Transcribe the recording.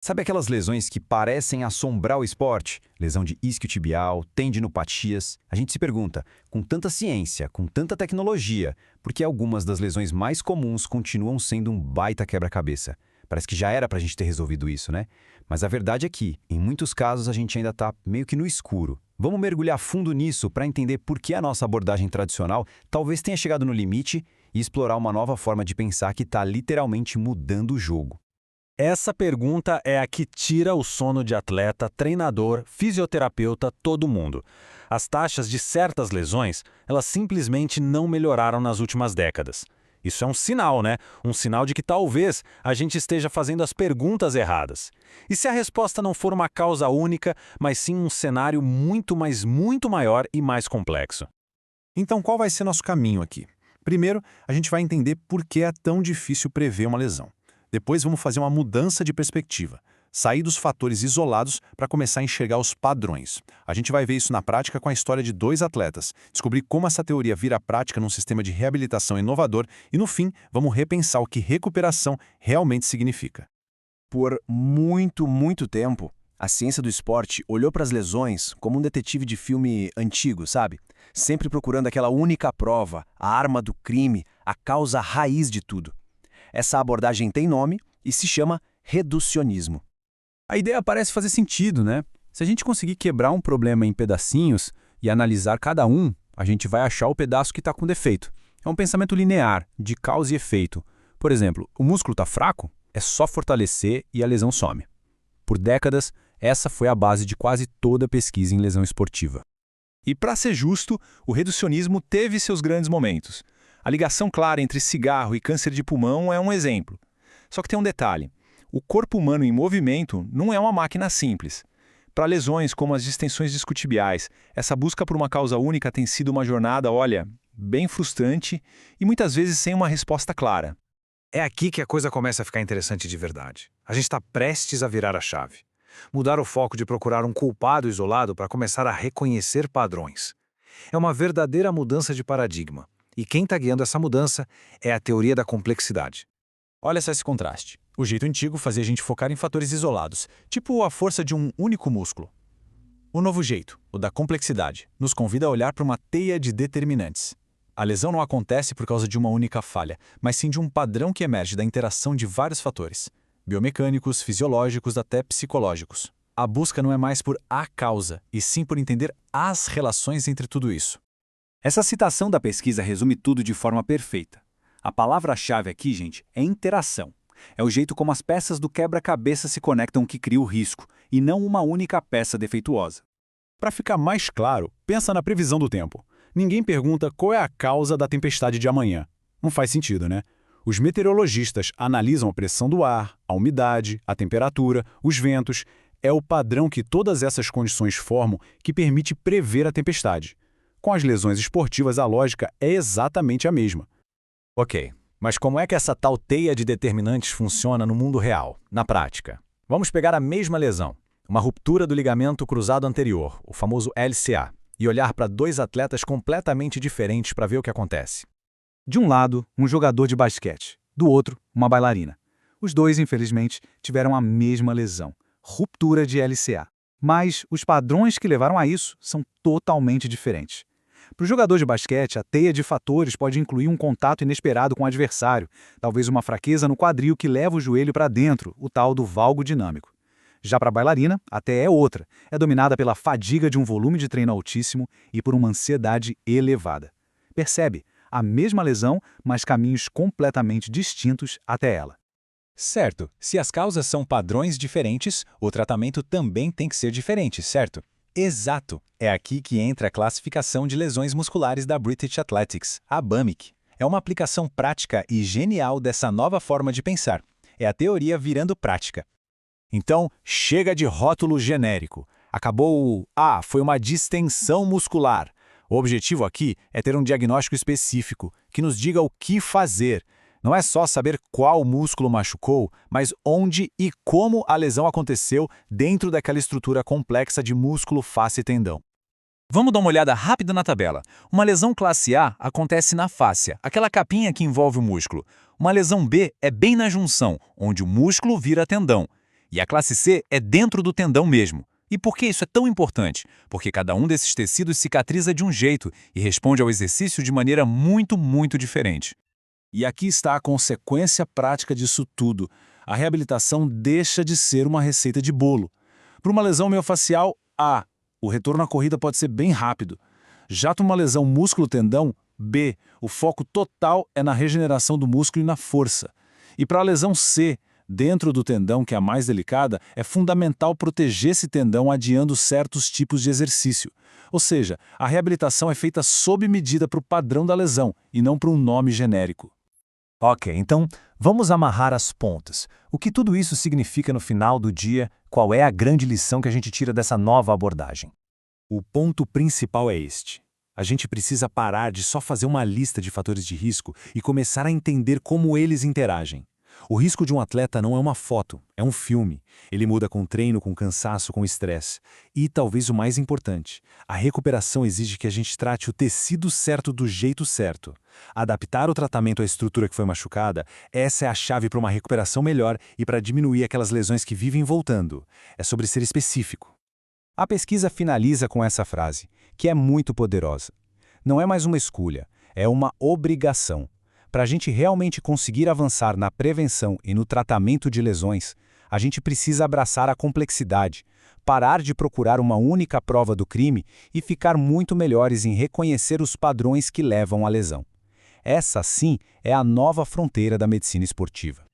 Sabe aquelas lesões que parecem assombrar o esporte? Lesão de isquiotibial, tendinopatias. A gente se pergunta, com tanta ciência, com tanta tecnologia, por que algumas das lesões mais comuns continuam sendo um baita quebra-cabeça? Parece que já era pra gente ter resolvido isso, né? Mas a verdade é que, em muitos casos, a gente ainda tá meio que no escuro. Vamos mergulhar fundo nisso para entender por que a nossa abordagem tradicional talvez tenha chegado no limite e explorar uma nova forma de pensar que está literalmente mudando o jogo. Essa pergunta é a que tira o sono de atleta, treinador, fisioterapeuta, todo mundo. As taxas de certas lesões, elas simplesmente não melhoraram nas últimas décadas. Isso é um sinal, né? Um sinal de que talvez a gente esteja fazendo as perguntas erradas. E se a resposta não for uma causa única, mas sim um cenário muito maior e mais complexo? Então, qual vai ser nosso caminho aqui? Primeiro, a gente vai entender por que é tão difícil prever uma lesão. Depois, vamos fazer uma mudança de perspectiva. Sair dos fatores isolados para começar a enxergar os padrões. A gente vai ver isso na prática com a história de dois atletas, descobrir como essa teoria vira prática num sistema de reabilitação inovador e, no fim, vamos repensar o que recuperação realmente significa. Por muito tempo, a ciência do esporte olhou para as lesões como um detetive de filme antigo, sabe? Sempre procurando aquela única prova, a arma do crime, a causa raiz de tudo. Essa abordagem tem nome e se chama reducionismo. A ideia parece fazer sentido, né? Se a gente conseguir quebrar um problema em pedacinhos e analisar cada um, a gente vai achar o pedaço que está com defeito. É um pensamento linear, de causa e efeito. Por exemplo, o músculo está fraco? É só fortalecer e a lesão some. Por décadas, essa foi a base de quase toda pesquisa em lesão esportiva. E para ser justo, o reducionismo teve seus grandes momentos. A ligação clara entre cigarro e câncer de pulmão é um exemplo. Só que tem um detalhe. O corpo humano em movimento não é uma máquina simples. Para lesões como as distensões discotibiais, essa busca por uma causa única tem sido uma jornada, olha, bem frustrante e muitas vezes sem uma resposta clara. É aqui que a coisa começa a ficar interessante de verdade. A gente está prestes a virar a chave. Mudar o foco de procurar um culpado isolado para começar a reconhecer padrões. É uma verdadeira mudança de paradigma. E quem está guiando essa mudança é a teoria da complexidade. Olha só esse contraste. O jeito antigo fazia a gente focar em fatores isolados, tipo a força de um único músculo. O novo jeito, o da complexidade, nos convida a olhar para uma teia de determinantes. A lesão não acontece por causa de uma única falha, mas sim de um padrão que emerge da interação de vários fatores, biomecânicos, fisiológicos, até psicológicos. A busca não é mais por a causa, e sim por entender as relações entre tudo isso. Essa citação da pesquisa resume tudo de forma perfeita. A palavra-chave aqui, gente, é interação. É o jeito como as peças do quebra-cabeça se conectam que cria o risco, e não uma única peça defeituosa. Para ficar mais claro, pensa na previsão do tempo. Ninguém pergunta qual é a causa da tempestade de amanhã. Não faz sentido, né? Os meteorologistas analisam a pressão do ar, a umidade, a temperatura, os ventos. É o padrão que todas essas condições formam que permite prever a tempestade. Com as lesões esportivas, a lógica é exatamente a mesma. Ok, mas como é que essa tal teia de determinantes funciona no mundo real, na prática? Vamos pegar a mesma lesão, uma ruptura do ligamento cruzado anterior, o famoso LCA, e olhar para dois atletas completamente diferentes para ver o que acontece. De um lado, um jogador de basquete, do outro, uma bailarina. Os dois, infelizmente, tiveram a mesma lesão, ruptura de LCA. Mas os padrões que levaram a isso são totalmente diferentes. Para o jogador de basquete, a teia de fatores pode incluir um contato inesperado com o adversário, talvez uma fraqueza no quadril que leva o joelho para dentro, o tal do valgo dinâmico. Já para a bailarina, a teia é outra, é dominada pela fadiga de um volume de treino altíssimo e por uma ansiedade elevada. Percebe? A mesma lesão, mas caminhos completamente distintos até ela. Certo, se as causas são padrões diferentes, o tratamento também tem que ser diferente, certo? Exato! É aqui que entra a classificação de lesões musculares da British Athletics, a BAMIC. É uma aplicação prática e genial dessa nova forma de pensar. É a teoria virando prática. Então, chega de rótulo genérico. Acabou o foi uma distensão muscular. O objetivo aqui é ter um diagnóstico específico, que nos diga o que fazer. Não é só saber qual músculo machucou, mas onde e como a lesão aconteceu dentro daquela estrutura complexa de músculo, face e tendão. Vamos dar uma olhada rápida na tabela. Uma lesão classe A acontece na fáscia, aquela capinha que envolve o músculo. Uma lesão B é bem na junção, onde o músculo vira tendão. E a classe C é dentro do tendão mesmo. E por que isso é tão importante? Porque cada um desses tecidos cicatriza de um jeito e responde ao exercício de maneira muito, muito diferente. E aqui está a consequência prática disso tudo. A reabilitação deixa de ser uma receita de bolo. Para uma lesão miofascial, A, o retorno à corrida pode ser bem rápido. Já para uma lesão músculo-tendão, B, o foco total é na regeneração do músculo e na força. E para a lesão C, dentro do tendão, que é a mais delicada, é fundamental proteger esse tendão adiando certos tipos de exercício. Ou seja, a reabilitação é feita sob medida para o padrão da lesão e não para um nome genérico. Ok, então vamos amarrar as pontas. O que tudo isso significa no final do dia? Qual é a grande lição que a gente tira dessa nova abordagem? O ponto principal é este. A gente precisa parar de só fazer uma lista de fatores de risco e começar a entender como eles interagem. O risco de um atleta não é uma foto, é um filme. Ele muda com treino, com cansaço, com estresse. E, talvez o mais importante, a recuperação exige que a gente trate o tecido certo do jeito certo. Adaptar o tratamento à estrutura que foi machucada, essa é a chave para uma recuperação melhor e para diminuir aquelas lesões que vivem voltando. É sobre ser específico. A pesquisa finaliza com essa frase, que é muito poderosa. Não é mais uma escolha, é uma obrigação. Para a gente realmente conseguir avançar na prevenção e no tratamento de lesões, a gente precisa abraçar a complexidade, parar de procurar uma única prova do crime e ficar muito melhores em reconhecer os padrões que levam à lesão. Essa, sim, é a nova fronteira da medicina esportiva.